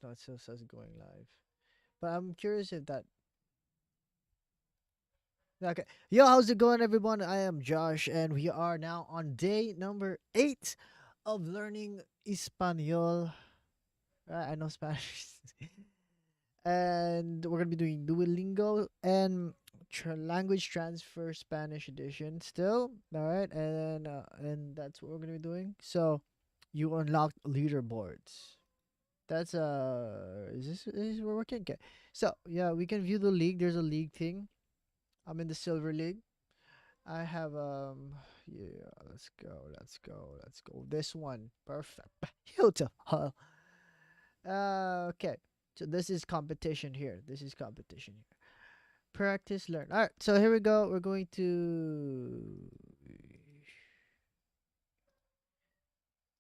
No, it still says going live. But I'm curious if that. Okay. Yo, how's it going, everyone? I am Josh, and we are now on day number 8 of learning Espanol. Right, I know Spanish. And we're gonna be doing Duolingo and language transfer Spanish edition still. All right, and that's what we're gonna be doing. So, you unlock leaderboards. That's is this we're working? Okay. So yeah, we can view the league. There's a league thing. I'm in the silver league. I have yeah, let's go. This one. Perfect. Beautiful. Okay. So this is competition here. This is competition here. Practice learn. Alright, so here we go. We're going to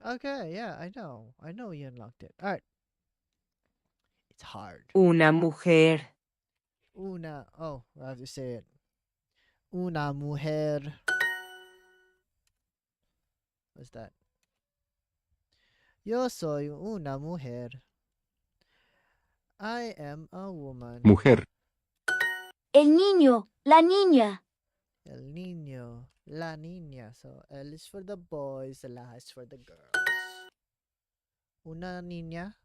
okay, yeah, I know. I know you unlocked it. Alright. It's hard. Una mujer. I have to say it. Una mujer. What's that? Yo soy una mujer. I am a woman. Mujer. El niño, la niña. El niño, la niña. So L is for the boys, la is for the girls. Una niña.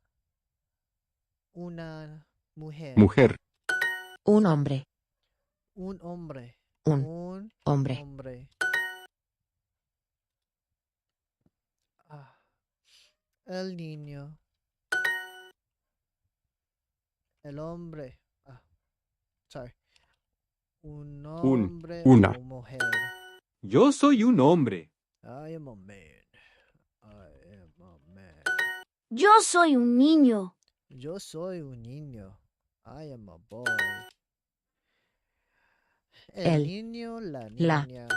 Una mujer. Mujer. Un hombre. Un hombre. Un hombre. Hombre. Ah. El niño. El hombre. Ah. Sorry. Un hombre una. o mujer. Yo soy un hombre. I am a man. I am a man. Yo soy un niño. Yo soy un niño. I am a boy. El niño, la la. niña.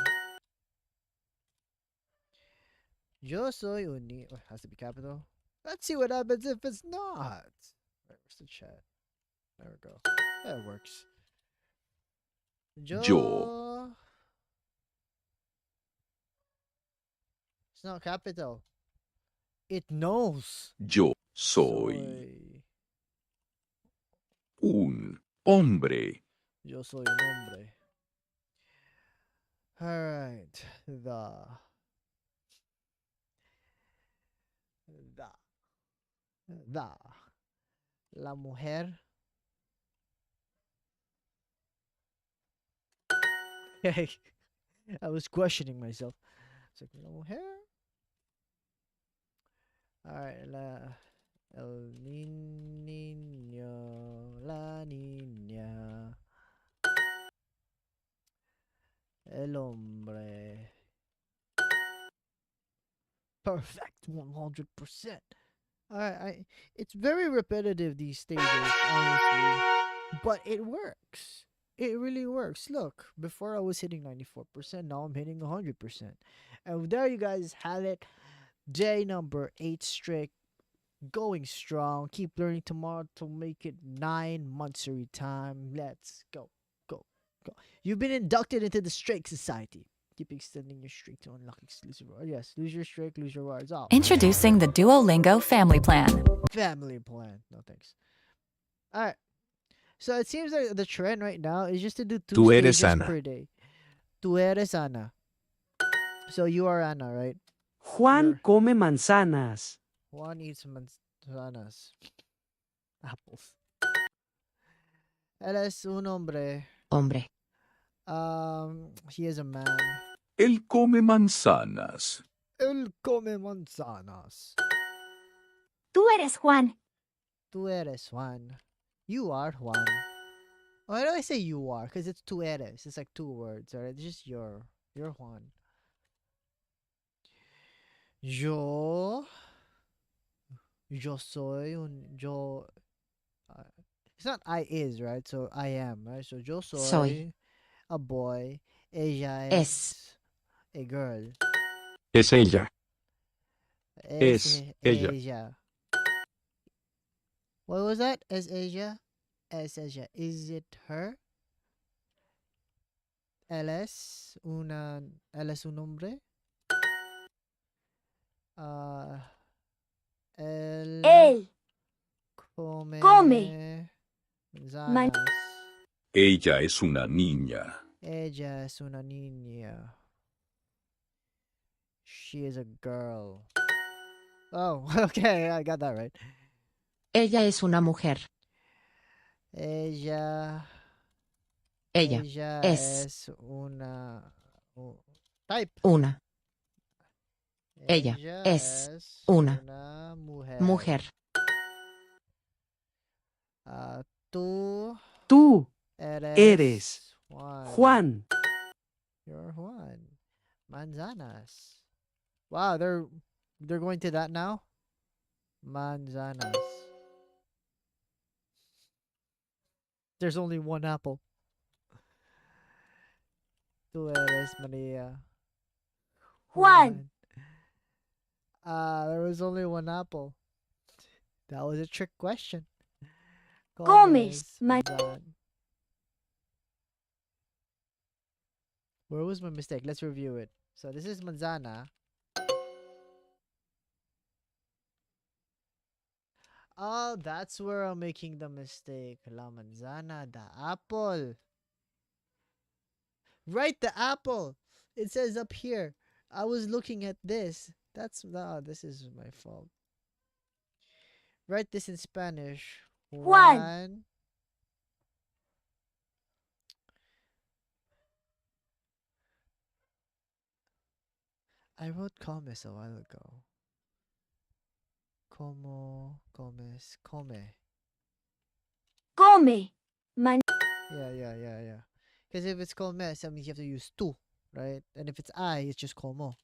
Yo soy un niño. Has to be capital. Let's see what happens if it's not. Where's the chat? There we go. That works. Yo. It's not capital. It knows. Yo soy un hombre. Yo soy un hombre. Alright. La mujer. Hey, I was questioning myself. It's like, la mujer. Alright, el niño, la niña, el hombre. Perfect, 100%. Alright, it's very repetitive these stages, honestly, but it works. It really works. Look, before I was hitting 94%, now I'm hitting 100%. And there you guys have it. Day number 8 straight, going strong. Keep learning tomorrow to make it 9 months every time. Let's go. You've been inducted into the Strike Society. Keep extending your streak to unlock exclusive rewards. Yes, lose your streak, lose your rewards. Oh, Introducing the Duolingo Family Plan. family plan. No thanks. Alright. So it seems like the trend right now is just to do 2 Tú eres stages Ana. per day. Tú eres Ana. So you are Ana, right? Juan You're- come manzanas. Juan eats manzanas. Apples. Él es un hombre. Hombre. He is a man. Él come manzanas. Él come manzanas. Tú eres Juan. Tú eres Juan. You are Juan. Why do I say you are? Because it's tú eres. It's like 2 words, alright? It's just you're Juan. Yo soy it's not I is, right? So I am, right? So yo soy a boy. Ella es a girl. Es ella. Es ella. ella. What was that? Es ella? Es ella. Is it her? Él es un hombre. Él. Él. Come. Come. Manzanas. Ella es una niña. Ella es una niña. She is a girl. Oh, okay, I got that right. Ella es una mujer. Ella. Ella Ella es es una. Type. una Ella es una mujer. mujer. Tú Tú eres, eres Juan. You're Juan. Manzanas. Wow, they're going to that now. Manzanas. There's only one apple. Tú eres Maria. Juan. There was only one apple. That was a trick question. Comes, manzan. Where was my mistake? Let's review it. So this is manzana. Oh, that's where I'm making the mistake. La manzana, the apple. Right, the apple. It says up here. I was looking at this. This is my fault. Write this in Spanish. Juan. I wrote comes a while ago. Como, comes, come. Come. Yeah. Because if it's comes, that means you have to use tu, right? And if it's I, it's just como.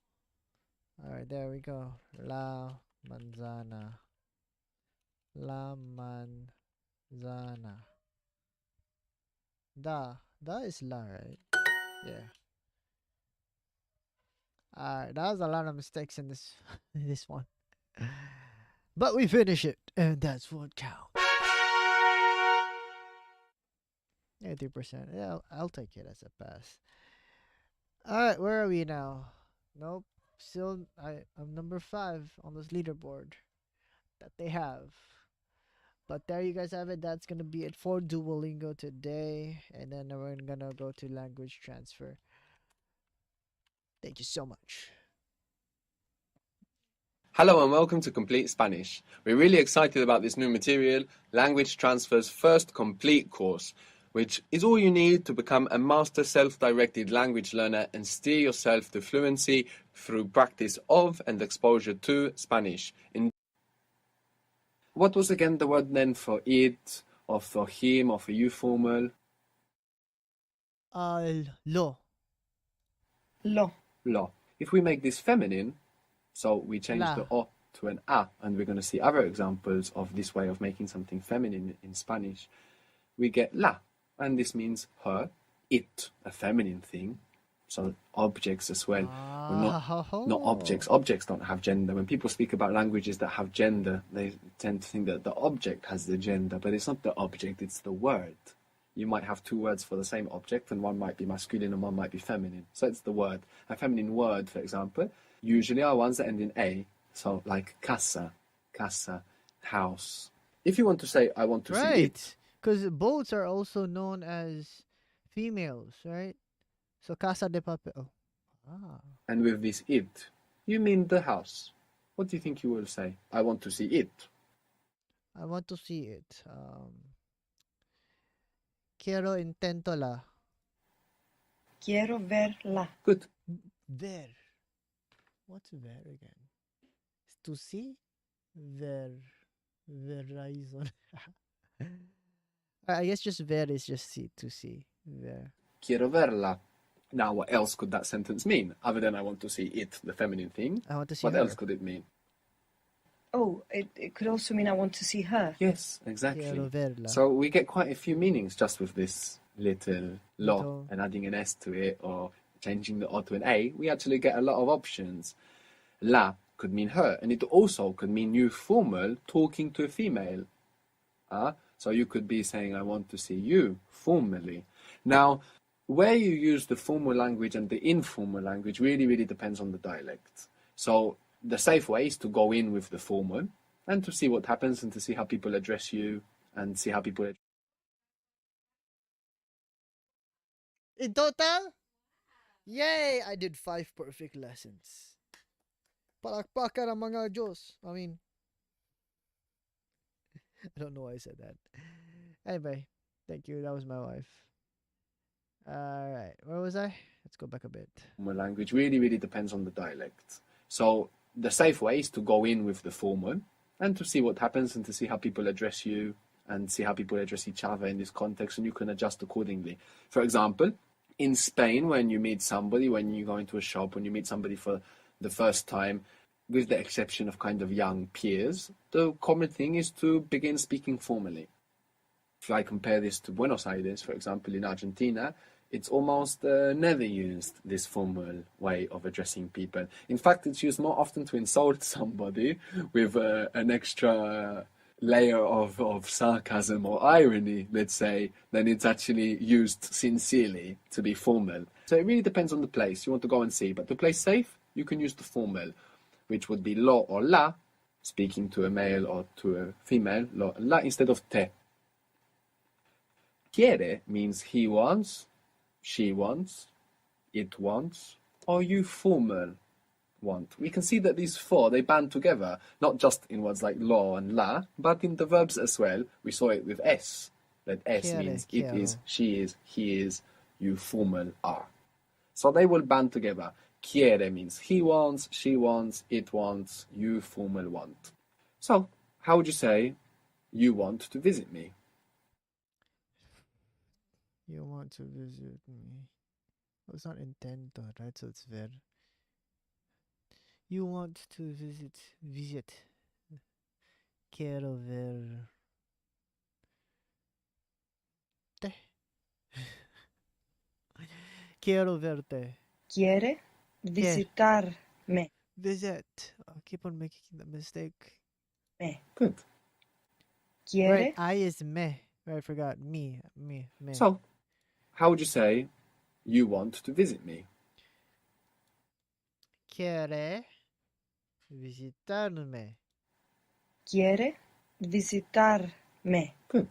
Alright, there we go. La manzana. La manzana. Da is la, right? Yeah. Alright, that was a lot of mistakes in this this one. But we finish it, and that's what counts. 80%. Yeah, I'll take it as a pass. Alright, where are we now? Nope. Still, I'm number 5 on this leaderboard that they have. But there you guys have it. That's gonna be it for Duolingo today, and then we're gonna go to language transfer. Thank you so much. Hello and welcome to Complete Spanish. We're really excited about this new material, Language Transfer's first complete course, which is all you need to become a master self-directed language learner and steer yourself to fluency through practice of and exposure to Spanish. What was again the word then for it, or for him, or for you formal? Lo. Lo. If we make this feminine, so we change La. the o to an a, and we're going to see other examples of this way of making something feminine in Spanish, we get la, and this means her, it, a feminine thing, so objects as well. Not objects. Objects don't have gender. When people speak about languages that have gender, they tend to think that the object has the gender, but it's not the object, it's the word. You might have 2 words for the same object, and one might be masculine and one might be feminine. So it's the word. A feminine word, for example, usually are ones that end in a. So like casa, house. If you want to say, I want to see it. Right. Because boats are also known as females, right? So casa de papel. Oh. Ah. And with this it, you mean the house. What do you think you will say? I want to see it. I want to see it. Quiero intento la. Quiero verla. Good. Ver. What's ver again? To see? Verizon. I guess just ver is just see, to see. Ver. Quiero verla. Now, what else could that sentence mean? Other than I want to see it, the feminine thing. I want to see What her. else could it mean? Oh, it could also mean I want to see her. Yes, exactly. Quiero verla. So we get quite a few meanings just with this little lo Little. and adding an S to it or changing the O to an A. We actually get a lot of options. La could mean her, and it also could mean you formal talking to a female. So you could be saying, I want to see you formally. Now, where you use the formal language and the informal language really depends on the dialect. So the safe way is to go in with the formal and to see what happens and to see how people address you and see how people. In total? Yay! I did 5 perfect lessons. Palakpakan ang mga Diyos. I mean, I don't know why I said that. Anyway, thank you. That was my wife. Alright, where was I? Let's go back a bit. Formal language really depends on the dialect. So the safe way is to go in with the formal and to see what happens and to see how people address you and see how people address each other in this context, and you can adjust accordingly. For example, in Spain, when you meet somebody, when you go into a shop, when you meet somebody for the first time, with the exception of kind of young peers, the common thing is to begin speaking formally. If I compare this to Buenos Aires, for example, in Argentina, it's almost never used, this formal way of addressing people. In fact, it's used more often to insult somebody with an extra layer of sarcasm or irony, let's say, than it's actually used sincerely to be formal. So it really depends on the place you want to go and see. But to play safe, you can use the formal, which would be lo or la, speaking to a male or to a female, lo and la, instead of te. Quiere means he wants, she wants, it wants, or you formal want. We can see that these 4, they band together, not just in words like lo and la, but in the verbs as well. We saw it with s, that s Quiere, means quiero. it is, she is, he is, you formal are. So they will band together. Quiere means he wants, she wants, it wants, you formal want. So, how would you say you want to visit me? You want to visit me. Well, it's not intento, right? So it's ver. You want to visit. Quiero ver. Te. Quiero verte. Quiere visitarme. Visit. I keep on making the mistake. Me. Good. Quiere Right, I is me. I forgot. Me. So, how would you say you want to visit me? Quiere visitarme. Quiere visitarme. Good.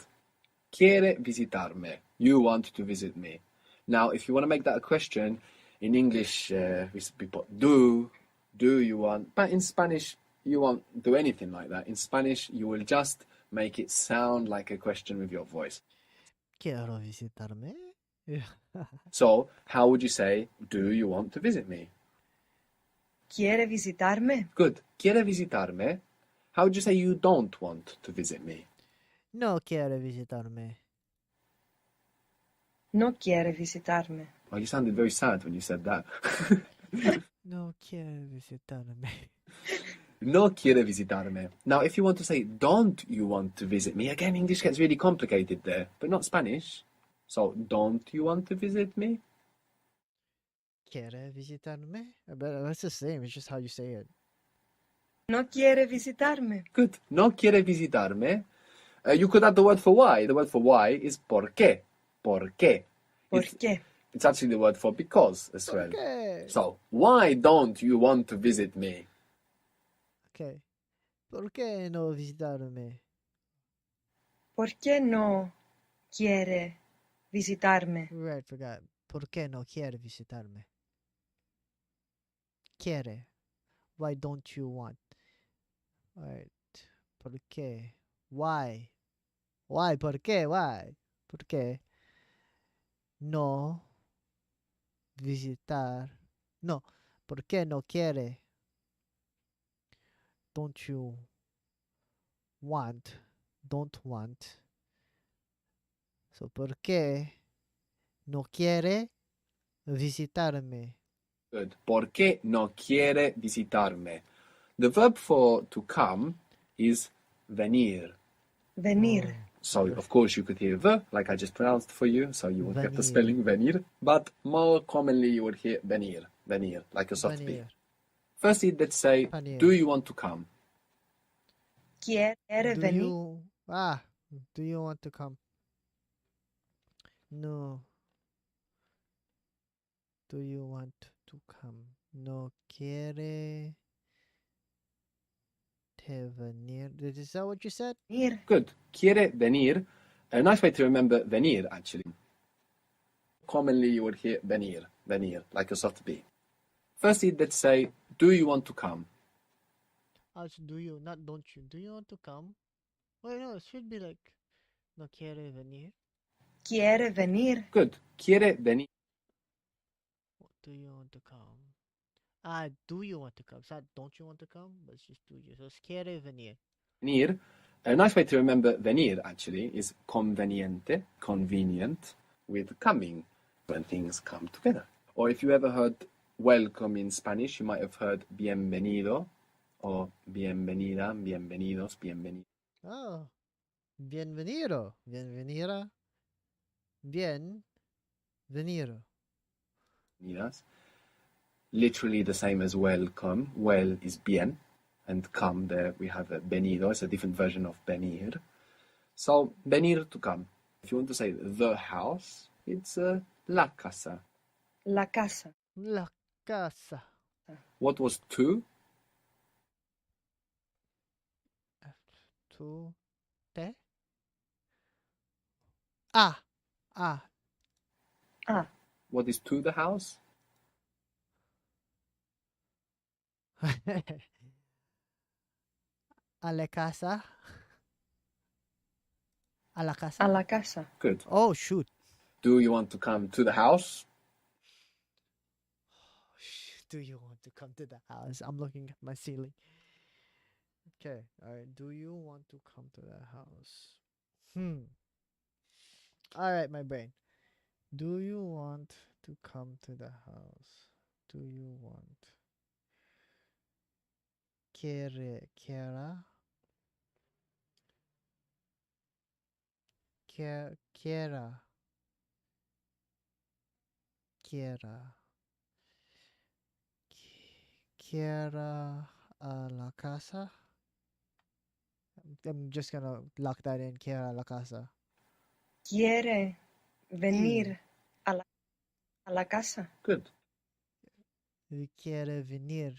Quiere visitarme. You want to visit me. Now, if you want to make that a question, in English, we put do you want, but in Spanish, you won't do anything like that. In Spanish, you will just make it sound like a question with your voice. Quiero visitarme. So, how would you say, do you want to visit me? Quiere visitarme. Good. Quiere visitarme. How would you say you don't want to visit me? No quiere visitarme. No quiere visitarme. Oh, you sounded very sad when you said that. No quiere visitarme. No quiere visitarme. Now, if you want to say, don't you want to visit me? Again, English gets really complicated there, but not Spanish. So, don't you want to visit me? Quiere visitarme? But that's the same. It's just how you say it. No quiere visitarme. Good. No quiere visitarme. You could add the word for why. The word for why is por qué. Por qué. ¿Por It's, qué? it's actually the word for because as well. Okay. So, why don't you want to visit me? Okay. ¿Por qué no visitarme? ¿Por qué no quiere visitarme? Right, forgot. ¿Por qué no quiere visitarme? Quiere. Why don't you want? Alright. ¿Por qué? Why? Why? ¿Por qué? Why? ¿Por qué? No visitar. No. ¿Por qué no quiere? Don't you want? Don't want. So, ¿por qué no quiere visitarme? Good. ¿Por qué no quiere visitarme? The verb for to come is venir. Venir. So, of course, you could hear the, like I just pronounced for you, so you would get the Venir. spelling venir. But more commonly, you would hear venir, venir, like a soft B. Venir. Firstly, let's say, Venir. do you want to come? Quiere Do venir. do you want to come? No. Do you want to come? No quiere venir. Is that what you said? Venir. Good. Quiere venir. A nice way to remember venir, actually. Commonly, you would hear venir, venir, like a soft B. Firstly, let's say, do you want to come? Do you, not don't you. Do you want to come? Wait, no, it should be like, no quiere venir. Quiere venir. Good. Quiere venir. Do you want to come? Do you want to come? It's not don't you want to come, but it's just do you. So it's quiere venir. Venir. A nice way to remember venir, actually, is conveniente, convenient, with coming, when things come together. Or if you ever heard welcome in Spanish, you might have heard bienvenido, or bienvenida, bienvenidos, bienvenido. Oh, bienvenido, bienvenida, bienvenido. Bienvenidas. Literally the same as welcome. Well is bien, and come there we have a venido. It's a different version of venir. So venir, to come. If you want to say the house, it's la casa. La casa. La casa. What was to? To te. Ah. Ah. What is to the house? A la casa. A la casa. A la casa. Good. Oh, shoot. Do you want to come to the house? Do you want to come to the house? I'm looking at my ceiling. Okay, alright. Do you want to come to the house? Alright, my brain. Do you want to come to the house? Do you want? Quiera. Quiera a la casa. I'm just gonna lock that in. Quiera a la casa. Quiere venir a la casa. Good. Quiere venir.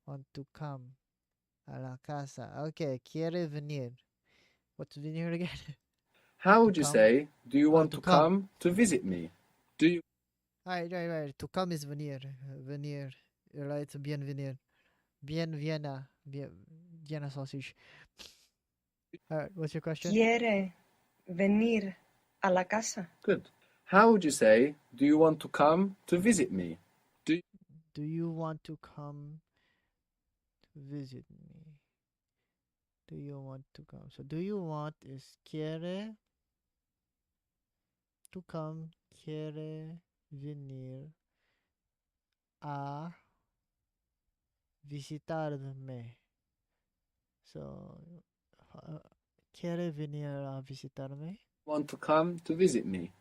Want to come a la casa. Okay, quiere venir. What's venir again? How would To you come? say, do you want to to come. come to visit me? Do you? Right. To come is venir. Venir. You're right, it's bienvenir. Vienna. Vienna sausage. Alright, what's your question? Quiere venir a la casa. Good. How would you say, do you want to come to visit me? Do you want to come to visit me? Do you want to come? So do you want is quiere to come, quiere venir a visitarme. So quiere venir a visitarme? Want to come to visit me?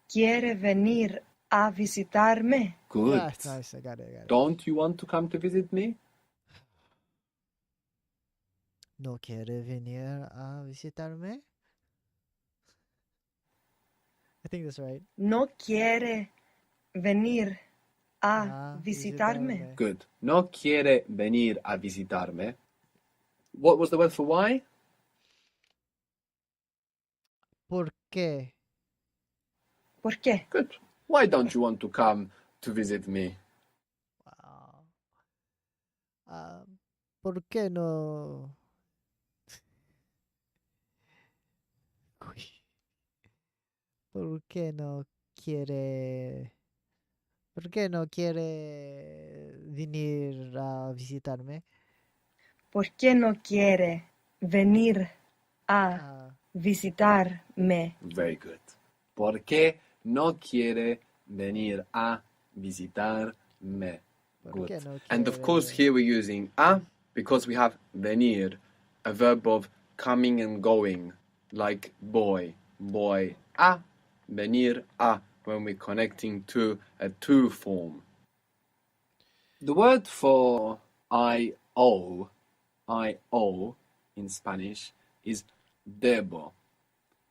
Quiere venir a visitarme. Good. Nice, I got it. Don't you want to come to visit me? No quiere venir a visitarme? I think that's right. No quiere venir a visitarme. Good. No quiere venir a visitarme. What was the word for why? ¿Por qué? ¿Por qué? Good. Why don't you want to come to visit me? Wow. ¿Por qué no? ¿Por qué no quiere? ¿Por qué no quiere venir a visitarme? ¿Por qué no quiere venir a visitarme? Very good. ¿Por qué no quiere venir a visitarme? ¿Por qué Good. no And of quiere? course here we're using a because we have venir, a verb of coming and going, like boy, a, venir a, when we're connecting to a to form. The word for I owe in Spanish is debo.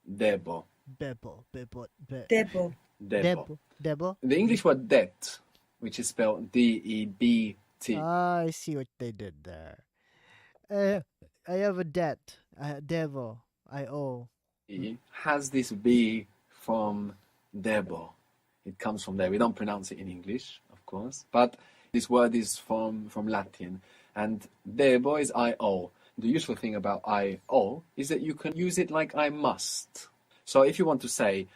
Debo. Debo. Debo. The English word debt, which is spelled D-E-B-T, T. I see what they did there. I have a debt. Devo. I owe. Has this B from debo. It comes from there. We don't pronounce it in English, of course, but this word is from Latin, and debo is I owe. The useful thing about I owe is that you can use it like I must. So if you want to say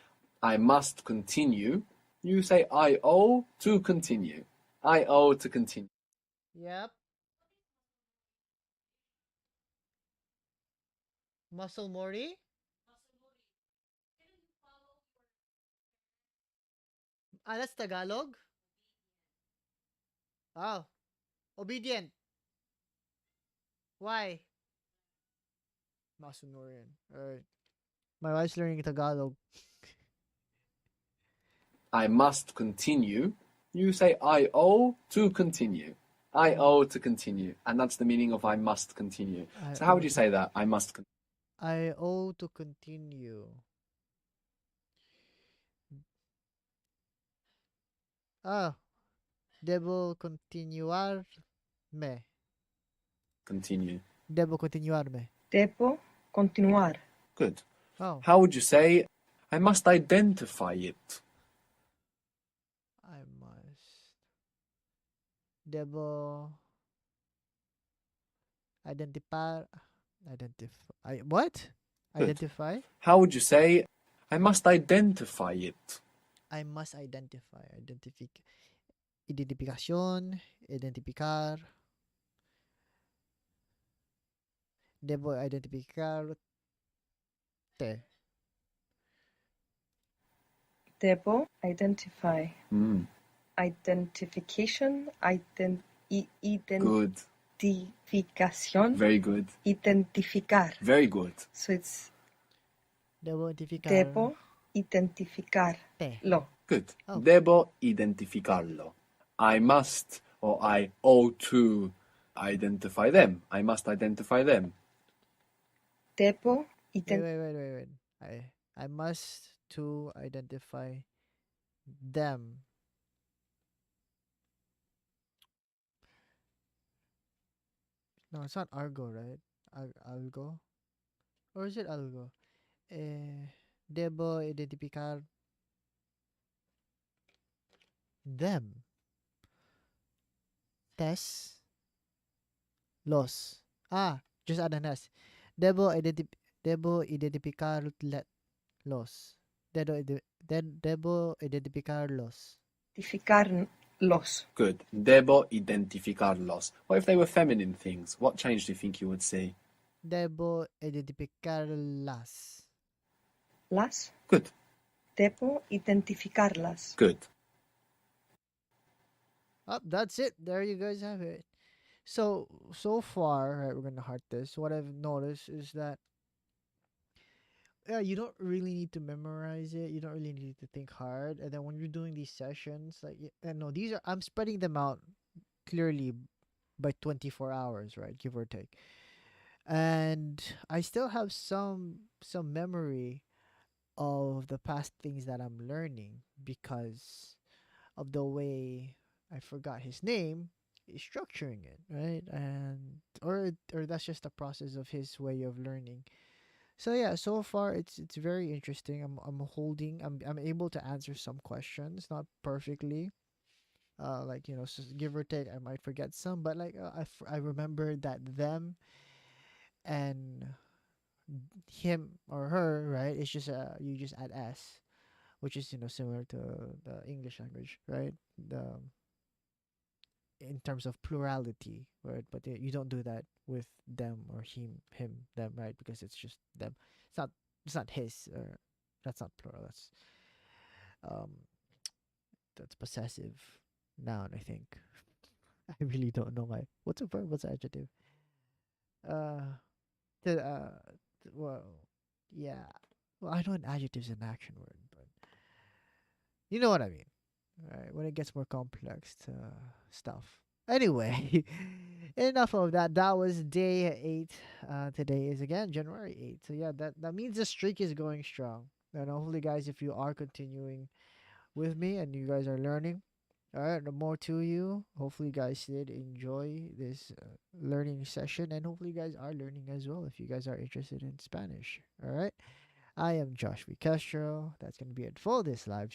I must continue, you say I owe to continue. I owe to continue. Yep. Muscle Morty? Ah, that's Tagalog? Oh. Obedient. Why? Masunorian. Alright. My wife's learning Tagalog. I must continue. You say I owe to continue. I owe to continue. And that's the meaning of I must continue. So how would you say that? I must continue. I owe to continue. Ah. Debo continuarme. Continue. Debo continuarme. Debo continuar. Good. Oh. How would you say I must identify it? I must. Debo identify. What? Good. Identify? How would you say I must identify it? I must identify. Identificación. Identificar. Debo identificar. Te. Debo identify. Good. Identification. Identificación. Very good. Identificar. Very good. So it's Debo identificar. debo identificar. Te. Lo. Good. Oh. Debo identificarlo. I must or I owe to identify them. I must identify them. Debo Wait. I must to identify them. No, it's not Argo, right? Algo? Or is it Algo? Debo identificar them. Tes. Los. Ah, just add an S. Debo identificar los. Debo identificarlos. identificarlos. Good. Debo identificarlos. What if they were feminine things? What change do you think you would see? Debo identificarlas. Las. Good. Debo identificarlas. Good. Oh, that's it. There you guys have it. So far, right, we're gonna heart this. What I've noticed is that you don't really need to memorize it. You don't really need to think hard. And then when you're doing these sessions, like, no, I'm spreading them out clearly by 24 hours, right, give or take. And I still have some memory of the past things that I'm learning because of the way I forgot his name is structuring it, right? And or that's just the process of his way of learning. So yeah, so far it's very interesting. I'm able to answer some questions, not perfectly. Like, give or take, I might forget some, but like I remember that them and him or her, right? It's just you just add s, which is similar to the English language, right? The in terms of plurality, right? But you don't do that with them or him, them, right? Because it's just them. It's not his, or that's not plural. Um that's possessive noun, I think. I really don't know what's a verb, what's an adjective. The well, yeah. Well, I know an adjective's an action word, but you know what I mean, right? When it gets more complex stuff. Anyway, enough of that. That was day 8. Today is again January 8th. So yeah, that means the streak is going strong. And hopefully, guys, if you are continuing with me and you guys are learning, All right, the more to you. Hopefully, you guys did enjoy this learning session, and hopefully, you guys are learning as well if you guys are interested in Spanish. All right, I am Josh V. Castro. That's going to be it for this live